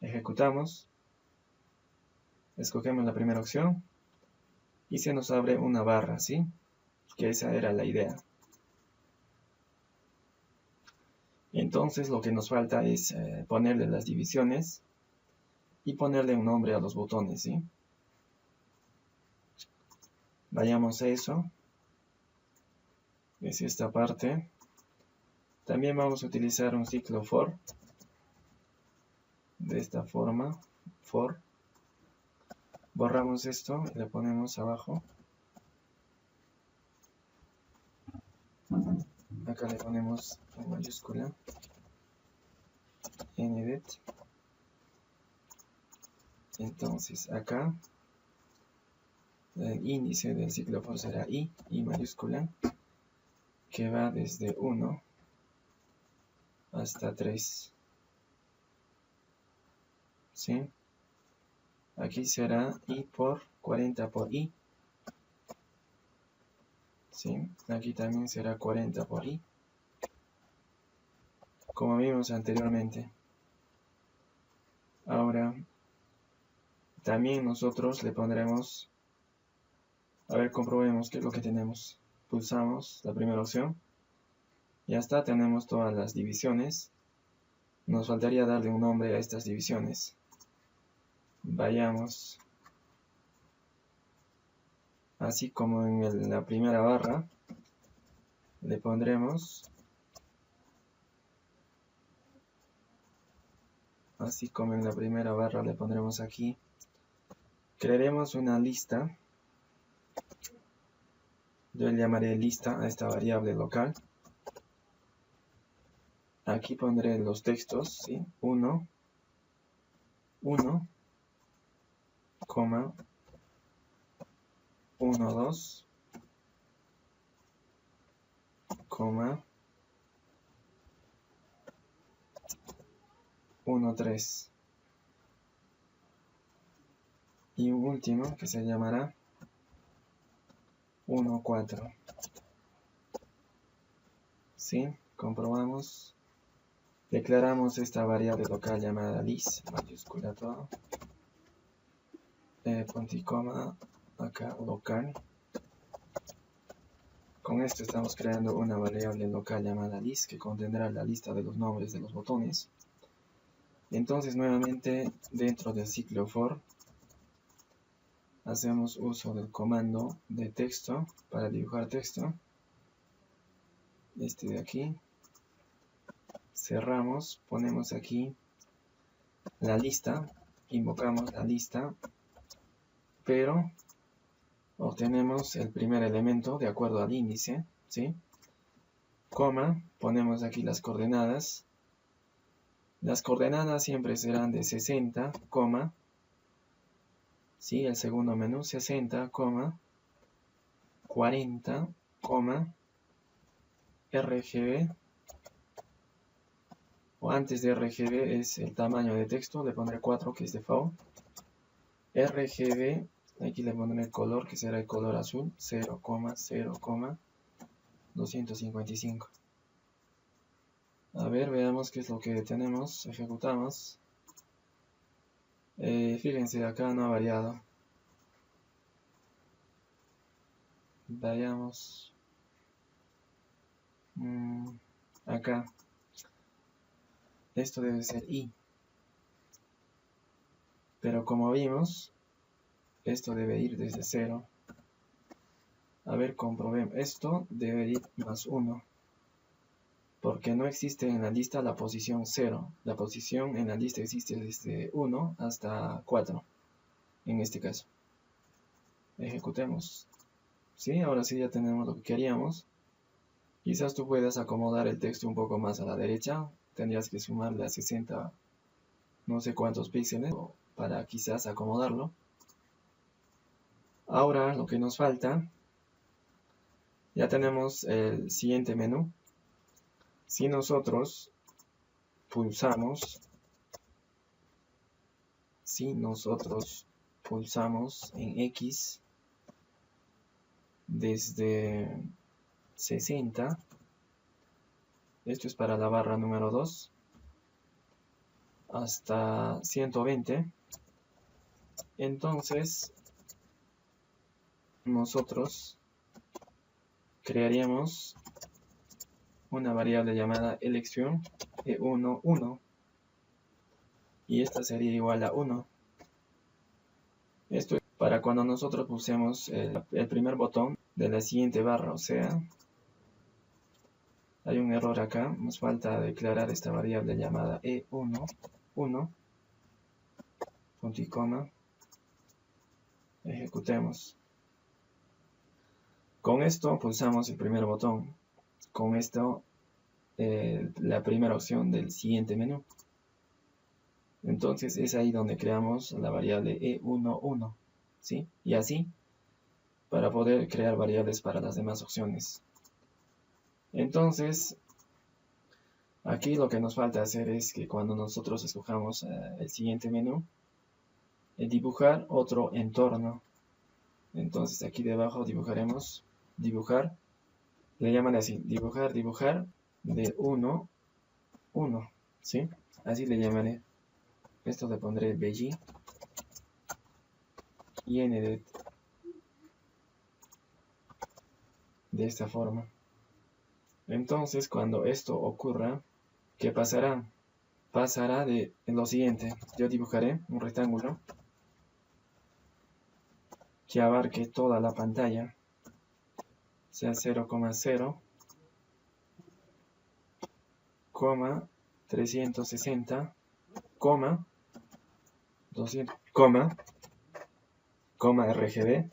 Ejecutamos, escogemos la primera opción y se nos abre una barra, ¿sí? Que esa era la idea. Entonces lo que nos falta es ponerle las divisiones y ponerle un nombre a los botones, ¿sí? Vayamos a eso. Es esta parte. También vamos a utilizar un ciclo for. De esta forma. For. Borramos esto y le ponemos abajo. Acá le ponemos en mayúscula. Ndit. Entonces acá el índice del ciclo for será I mayúscula, que va desde 1 hasta 3. ¿Sí? Aquí será I por 40 por I. ¿Sí? Aquí también será 40 por I, como vimos anteriormente. Ahora, también nosotros le pondremos, a ver, comprobemos qué es lo que tenemos. Pulsamos la primera opción. Ya está, tenemos todas las divisiones. Nos faltaría darle un nombre a estas divisiones. Vayamos, así como en la primera barra, le pondremos, así como en la primera barra le pondremos aquí, crearemos una lista. Yo le llamaré lista a esta variable local. Aquí pondré los textos, ¿sí? 1, 1, 1, 2, 1, 3. Y un último que se llamará 1, 4. ¿Sí? Comprobamos. Declaramos esta variable local llamada list, mayúscula todo. Punto y coma, acá local. Con esto estamos creando una variable local llamada list que contendrá la lista de los nombres de los botones. Entonces nuevamente dentro del ciclo for hacemos uso del comando de texto para dibujar texto. Este de aquí. Cerramos, ponemos aquí la lista, invocamos la lista, pero obtenemos el primer elemento de acuerdo al índice, ¿sí? Coma, ponemos aquí las coordenadas. Las coordenadas siempre serán de 60, ¿sí? El segundo menú, 60, 40, RGB, o antes de RGB es el tamaño de texto, le pondré 4 que es default. RGB, aquí le pondré el color que será el color azul, 0,255. A ver, veamos qué es lo que tenemos, ejecutamos. Fíjense, acá no ha variado. Vayamos. Acá. Esto debe ser I. Pero como vimos, esto debe ir desde 0. A ver, comprobemos. Esto debe ir más 1. Porque no existe en la lista la posición 0. La posición en la lista existe desde 1 hasta 4. En este caso. Ejecutemos. Sí, ahora sí ya tenemos lo que queríamos. Quizás tú puedas acomodar el texto un poco más a la derecha. Tendrías que sumarle a 60 no sé cuántos píxeles para quizás acomodarlo. Ahora lo que nos falta, ya tenemos el siguiente menú. Si nosotros pulsamos en X desde 60, esto es para la barra número 2, hasta 120, entonces nosotros crearíamos una variable llamada elección E1, 1, y esta sería igual a 1. Esto es para cuando nosotros pulsemos el primer botón de la siguiente barra, o sea, hay un error acá, nos falta declarar esta variable llamada E1, 1, punto y coma, ejecutemos. Con esto pulsamos el primer botón, con esto la primera opción del siguiente menú. Entonces es ahí donde creamos la variable E1, 1, ¿sí? Y así, para poder crear variables para las demás opciones. Entonces, aquí lo que nos falta hacer es que cuando nosotros escojamos el siguiente menú, dibujar otro entorno. Entonces aquí debajo dibujaremos, dibujar, le llaman así, dibujar de 1, 1, ¿sí? Así le llamaré. Esto le pondré bg y ndet de esta forma. Entonces cuando esto ocurra, ¿qué pasará? Pasará de lo siguiente. Yo dibujaré un rectángulo que abarque toda la pantalla, sea 0,0, 360, 200, RGB,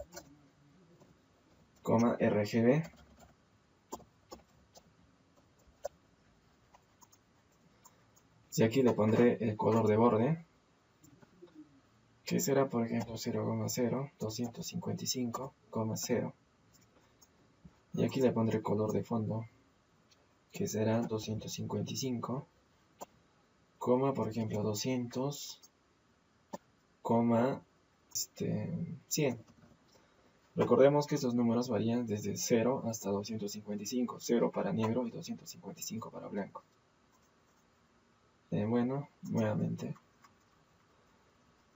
RGB, y aquí le pondré el color de borde, que será por ejemplo 0,0, 255,0, y aquí le pondré color de fondo, que será 255, por ejemplo 200, 100. Recordemos que estos números varían desde 0 hasta 255, 0 para negro y 255 para blanco. Bueno, nuevamente.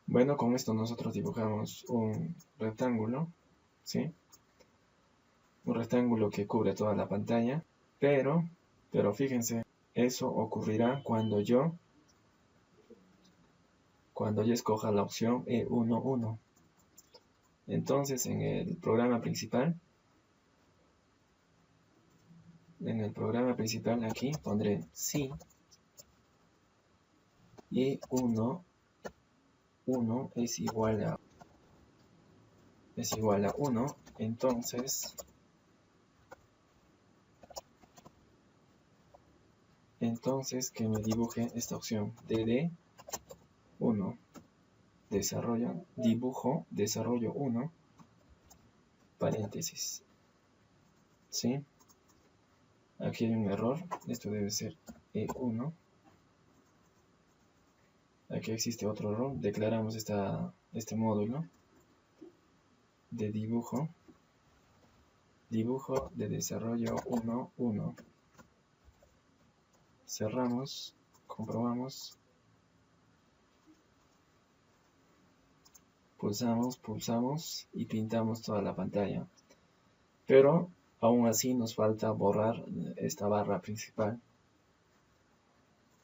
Bueno, con esto nosotros dibujamos un rectángulo, ¿sí? Un rectángulo que cubre toda la pantalla, pero fíjense, eso ocurrirá cuando yo escoja la opción E1, 1. Entonces en el programa principal aquí pondré sí E1, 1 es igual a 1, entonces que me dibuje esta opción dd1 desarrollo 1 paréntesis, ¿sí? Aquí hay un error, esto debe ser E1, aquí existe otro error, declaramos este módulo de dibujo de desarrollo 1, 1. Cerramos, comprobamos, pulsamos y pintamos toda la pantalla. Pero aún así nos falta borrar esta barra principal.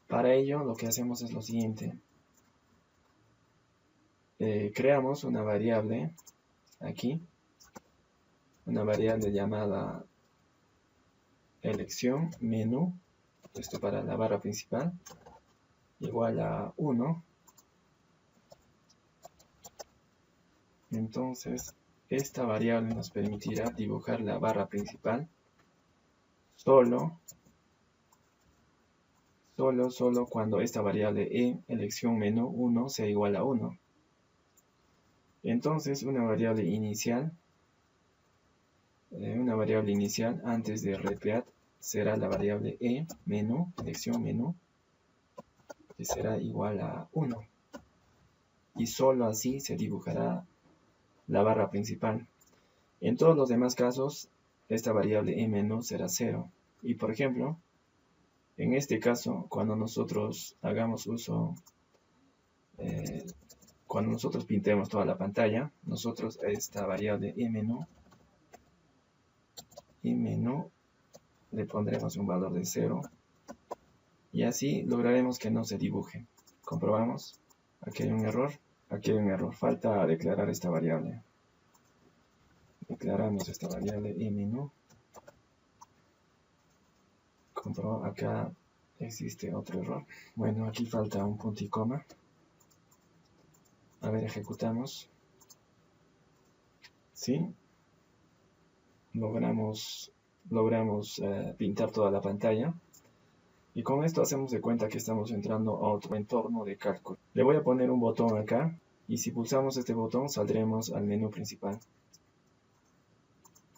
Para ello lo que hacemos es lo siguiente. Creamos una variable aquí, una variable llamada elección menú, esto para la barra principal, igual a 1. Entonces, esta variable nos permitirá dibujar la barra principal solo cuando esta variable elección menú 1 sea igual a 1. Entonces, una variable inicial antes de repeat será la variable menú, elección menú, que será igual a 1. Y solo así se dibujará la barra principal. En todos los demás casos, esta variable menú será 0. Y por ejemplo, en este caso, cuando nosotros hagamos uso cuando nosotros pintemos toda la pantalla, nosotros a esta variable imNum le pondremos un valor de 0 y así lograremos que no se dibuje. Comprobamos. Aquí hay un error. Aquí hay un error. Falta declarar esta variable. Declaramos esta variable imNum. Acá existe otro error. Bueno, aquí falta un punto y coma. A ver, ejecutamos. ¿Sí? Logramos pintar toda la pantalla. Y con esto hacemos de cuenta que estamos entrando a otro entorno de cálculo. Le voy a poner un botón acá. Y si pulsamos este botón, saldremos al menú principal.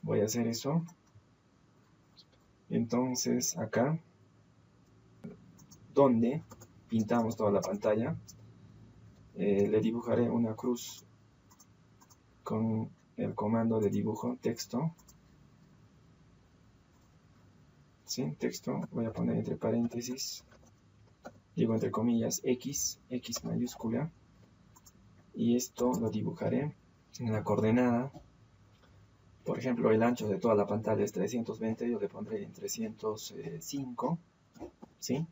Voy a hacer eso. Entonces, acá, donde pintamos toda la pantalla, le dibujaré una cruz con el comando de dibujo texto. ¿Sí? Texto, voy a poner entre paréntesis, digo entre comillas, X mayúscula, y esto lo dibujaré en la coordenada. Por ejemplo, el ancho de toda la pantalla es 320, yo le pondré en 305, ¿sí?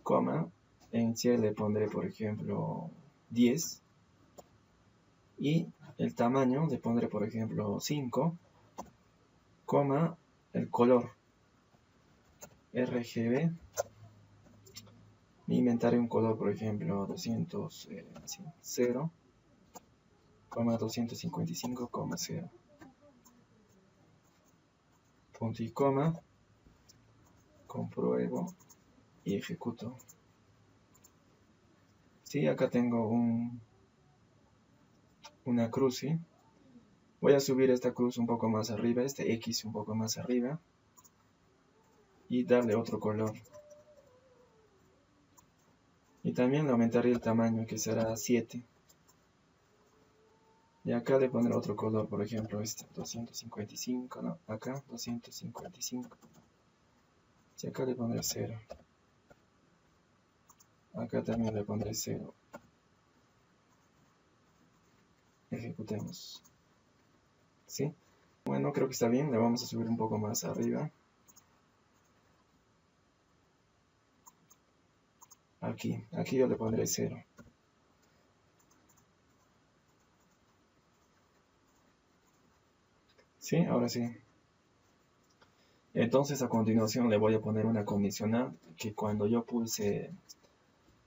Coma, en cierre le pondré, por ejemplo, 10, y el tamaño le pondré, por ejemplo, 5, coma, el color RGB, inventaré un color, por ejemplo, 0, 255,0. Punto y coma, compruebo y ejecuto. Sí, acá tengo una cruz, ¿sí? Voy a subir esta cruz un poco más arriba, este X un poco más arriba, y darle otro color. Y también le aumentaré el tamaño, que será 7. Y acá le pondré otro color, por ejemplo, este 255, no, acá 255. Y acá le pondré 0. Acá también le pondré 0. Ejecutemos. ¿Sí? Bueno, creo que está bien. Le vamos a subir un poco más arriba. Aquí yo le pondré 0. ¿Sí? Ahora sí. Entonces a continuación le voy a poner una condicional que cuando yo pulse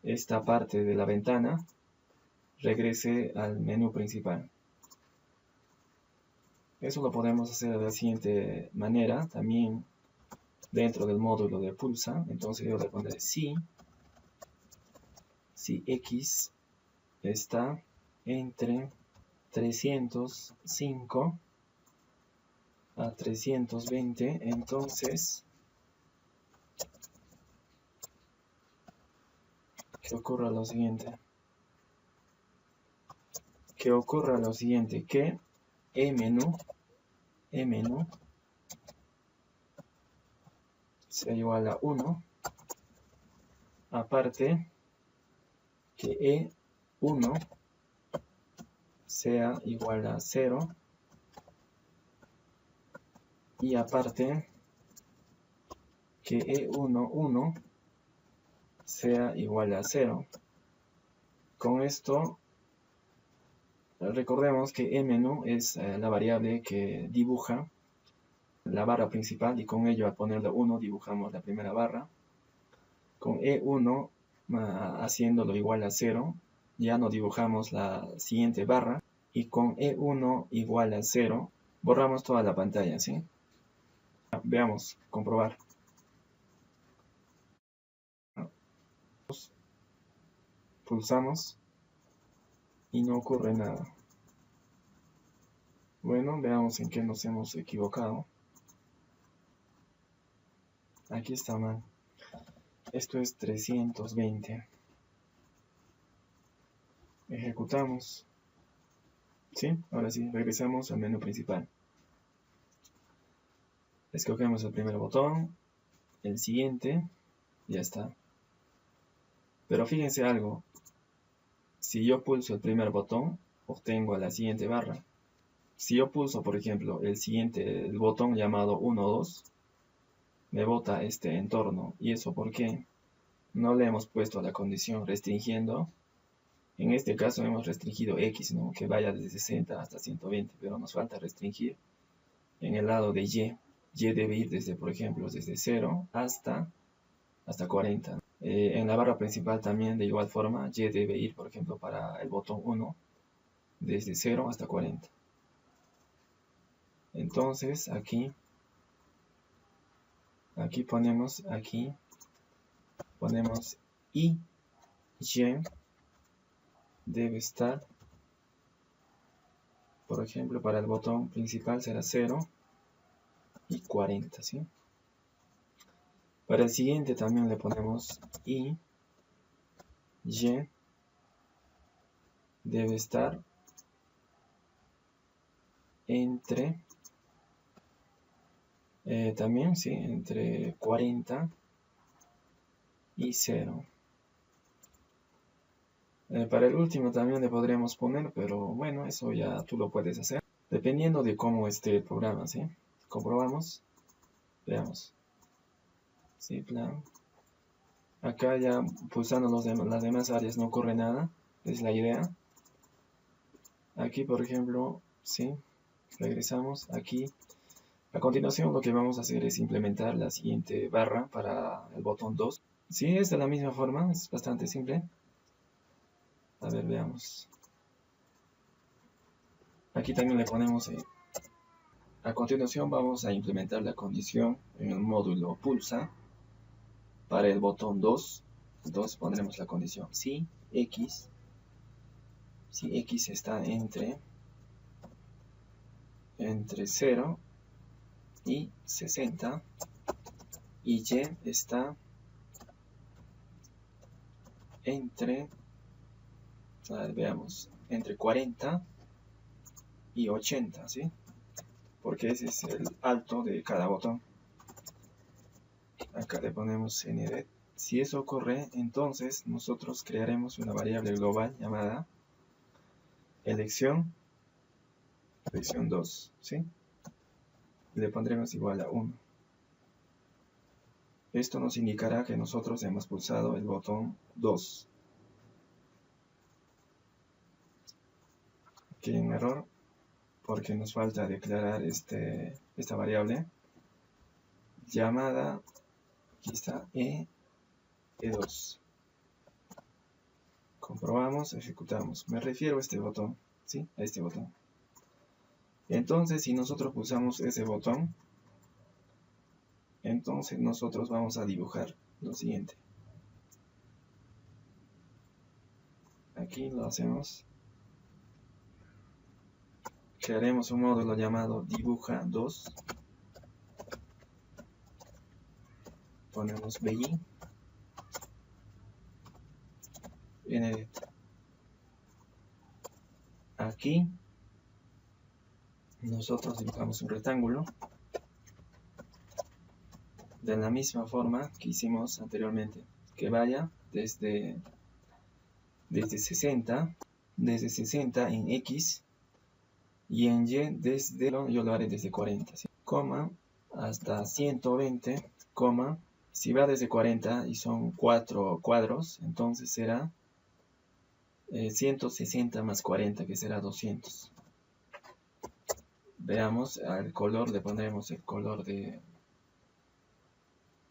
esta parte de la ventana, regrese al menú principal. Eso lo podemos hacer de la siguiente manera, también dentro del módulo de pulsa. Entonces yo le pondré si X está entre 305 a 320, entonces que ocurra lo siguiente, que emNum sea igual a 1, aparte que E1 sea igual a 0, y aparte que E11 sea igual a 0. Con esto, recordemos que emNum es la variable que dibuja la barra principal, y con ello al ponerle 1 dibujamos la primera barra. Con E1 haciéndolo igual a 0, ya no dibujamos la siguiente barra, y con E1 igual a 0 borramos toda la pantalla, ¿sí? Veamos, comprobar. Pulsamos y no ocurre nada. Bueno, veamos en qué nos hemos equivocado. Aquí está mal. Esto es 320. Ejecutamos. ¿Sí? Ahora sí, regresamos al menú principal. Escogemos el primer botón, el siguiente, ya está. Pero fíjense algo. Si yo pulso el primer botón, obtengo la siguiente barra. Si yo pulso, por ejemplo, el botón llamado 1, 2, me bota este entorno. ¿Y eso por qué? No le hemos puesto la condición restringiendo. En este caso hemos restringido X, ¿no? Que vaya desde 60 hasta 120, pero nos falta restringir en el lado de Y. Y debe ir desde, por ejemplo, desde 0 hasta 40. En la barra principal también de igual forma, Y debe ir, por ejemplo, para el botón 1, desde 0 hasta 40. Entonces aquí ponemos Y debe estar, por ejemplo, para el botón principal será 0 y 40, ¿sí? Para el siguiente también le ponemos Y debe estar entre, también, ¿sí? Entre 40 y 0. Para el último también le podríamos poner, pero bueno, eso ya tú lo puedes hacer, dependiendo de cómo esté el programa, ¿sí? Comprobamos, veamos. Sí, plan. Acá ya pulsando las demás áreas no ocurre nada, es la idea. Aquí, por ejemplo, sí, regresamos aquí. A continuación lo que vamos a hacer es implementar la siguiente barra para el botón 2. Sí, es de la misma forma, es bastante simple. A ver, veamos. Aquí también le ponemos, a continuación vamos a implementar la condición en el módulo pulsa. Para el botón 2, pondremos la condición si X está entre 0 y 60 y Y está entre, a ver, veamos, entre 40 y 80, ¿sí? Porque ese es el alto de cada botón. Acá le ponemos ND. Si eso ocurre, entonces nosotros crearemos una variable global llamada elección 2, ¿sí? Le pondremos igual a 1. Esto nos indicará que nosotros hemos pulsado el botón 2. Aquí hay un error porque nos falta declarar esta variable llamada, aquí está, E2. Comprobamos, ejecutamos. Me refiero a este botón, ¿sí? A este botón. Entonces, si nosotros pulsamos ese botón, entonces nosotros vamos a dibujar lo siguiente. Aquí lo hacemos. Crearemos un módulo llamado dibuja 2. Ponemos BI. En aquí nosotros dibujamos un rectángulo de la misma forma que hicimos anteriormente, que vaya desde 60 en X y en Y yo lo haré desde 40, ¿sí? Coma hasta 120, coma, si va desde 40 y son 4 cuadros, entonces será 160 más 40, que será 200. Veamos, al color le pondremos el color de,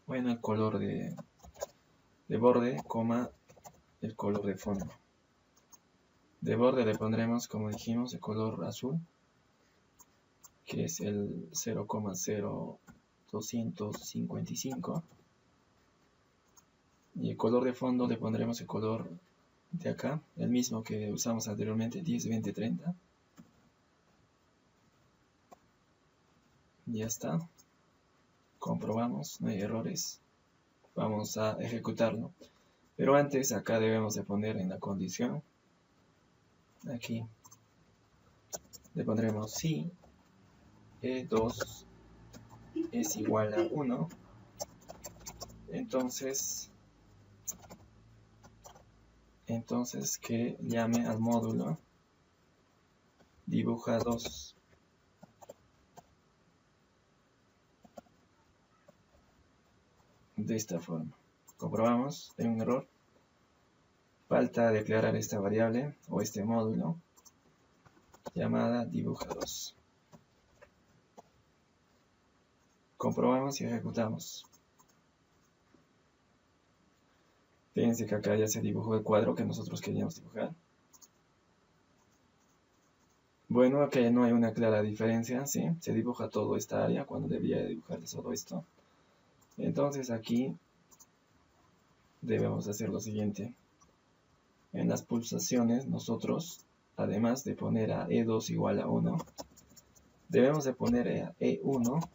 bueno, el color de borde, coma, el color de fondo. De borde le pondremos, como dijimos, el color azul, que es el 0,0255. Y el color de fondo le pondremos el color de acá, el mismo que usamos anteriormente, 10, 20, 30. Ya está. Comprobamos, no hay errores. Vamos a ejecutarlo. Pero antes acá debemos de poner en la condición, aquí le pondremos si E2 es igual a 1, entonces entonces que llame al módulo dibuja 2. De esta forma. Comprobamos, hay un error. Falta declarar esta variable o este módulo llamada dibuja2. Comprobamos y ejecutamos. Fíjense que acá ya se dibujó el cuadro que nosotros queríamos dibujar. Bueno, acá no hay una clara diferencia, ¿sí? Se dibuja toda esta área cuando debía dibujar todo esto. Entonces aquí debemos hacer lo siguiente. En las pulsaciones nosotros, además de poner a E2 igual a 1, debemos de poner a E1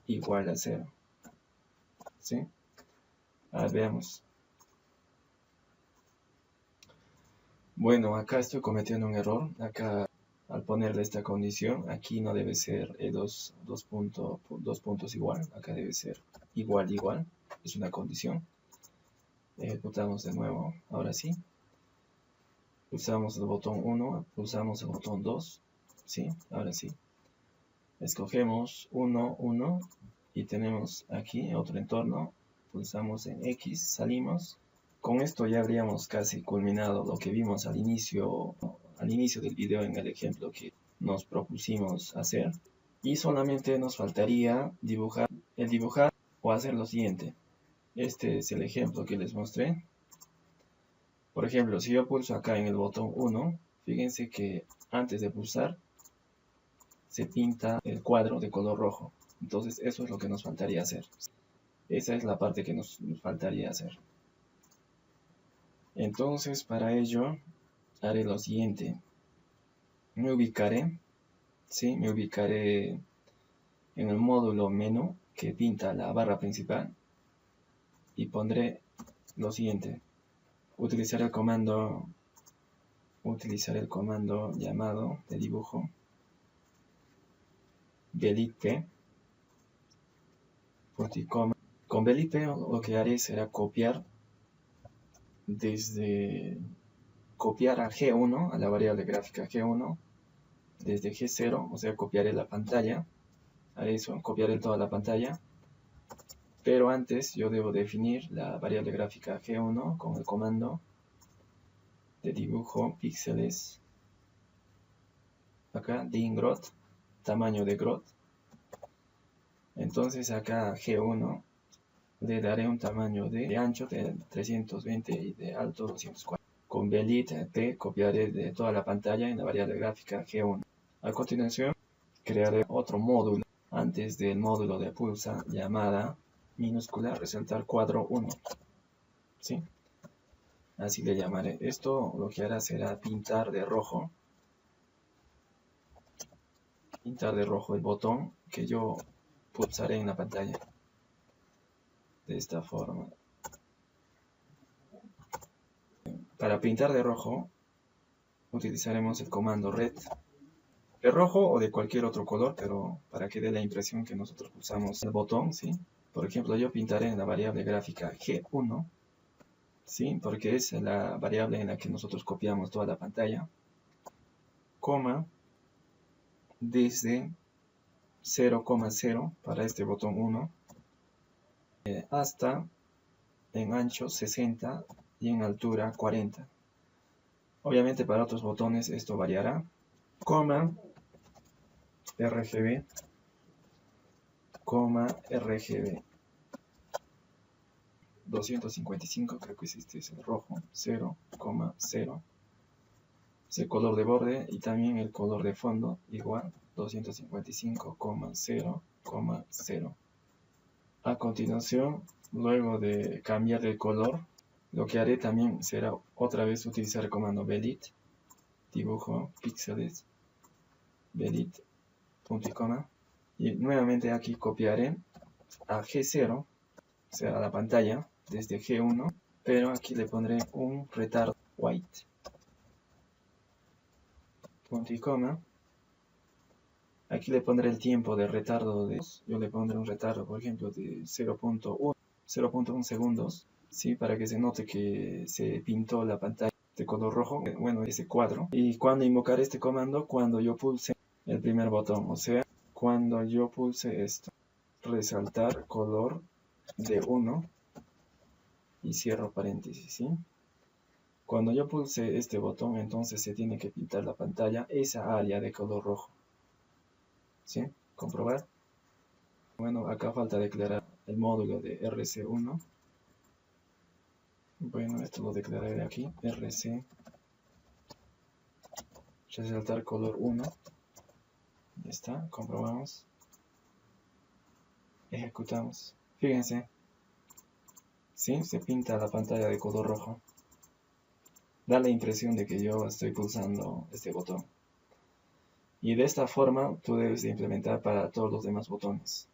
igual a 0. ¿Sí? Ahora veamos. Bueno, acá estoy cometiendo un error. Acá, al ponerle esta condición, aquí no debe ser E2 dos puntos igual. Acá debe ser igual, igual. Es una condición. Ejecutamos de nuevo. Ahora sí. Pulsamos el botón 1, pulsamos el botón 2. ¿Sí? Ahora sí. Escogemos 1, 1 y tenemos aquí otro entorno. Pulsamos en X, salimos. Con esto ya habríamos casi culminado lo que vimos al inicio del video en el ejemplo que nos propusimos hacer. Y solamente nos faltaría dibujar o hacer lo siguiente. Este es el ejemplo que les mostré. Por ejemplo, si yo pulso acá en el botón 1, fíjense que antes de pulsar se pinta el cuadro de color rojo. Entonces eso es lo que nos faltaría hacer. Esa es la parte que nos faltaría hacer. Entonces para ello haré lo siguiente. Me ubicaré, ¿sí? Me ubicaré en el módulo menú que pinta la barra principal y pondré lo siguiente. Utilizaré el comando llamado de dibujo belitp. Con belitp lo que haré será copiar a G1, a la variable gráfica G1, desde G0, o sea, copiaré la pantalla, haré eso, copiaré toda la pantalla, pero antes yo debo definir la variable gráfica G1 con el comando de dibujo píxeles, acá, dingrod, tamaño de grod. Entonces acá G1 le daré un tamaño de ancho de 320 y de alto 240. Con belitp copiaré de toda la pantalla en la variable gráfica G1. A continuación, crearé otro módulo antes del módulo de pulsa llamada minúscula resaltar cuadro 1. ¿Sí? Así le llamaré. Esto lo que hará será pintar de rojo el botón que yo pulsaré en la pantalla. De esta forma. Para pintar de rojo utilizaremos el comando red. De rojo o de cualquier otro color, pero para que dé la impresión que nosotros pulsamos el botón, ¿sí? Por ejemplo, yo pintaré en la variable gráfica G1, ¿sí? Porque es la variable en la que nosotros copiamos toda la pantalla, coma, desde 0,0 para este botón 1, hasta en ancho 60 y en altura 40. Obviamente para otros botones esto variará, coma, RGB, RGB 255, creo que este es el rojo, 0,0. Es el color de borde y también el color de fondo, igual, 255,0,0. A continuación, luego de cambiar el color, lo que haré también será otra vez utilizar el comando belit, dibujo píxeles, belit, punto y coma. Y nuevamente aquí copiaré a G0, o sea, a la pantalla, desde G1, pero aquí le pondré un retardo white, punto y coma. Aquí le pondré el tiempo de retardo yo le pondré un retardo, por ejemplo, de 0.1 segundos. ¿sí? Para que se note que se pintó la pantalla de color rojo, bueno, ese cuadro. Y cuando invocar este comando, cuando yo pulse el primer botón, o sea, cuando yo pulse esto, resaltar color de 1 y cierro paréntesis, ¿sí? Cuando yo pulse este botón, entonces se tiene que pintar la pantalla, esa área de color rojo, ¿sí? Comprobar. Bueno, acá falta declarar el módulo de RC1. Bueno, esto lo declararé aquí, RC, resaltar color 1. Ya está, comprobamos. Ejecutamos. Fíjense, ¿sí? Se pinta la pantalla de color rojo. Da la impresión de que yo estoy pulsando este botón. Y de esta forma tú debes de implementar para todos los demás botones.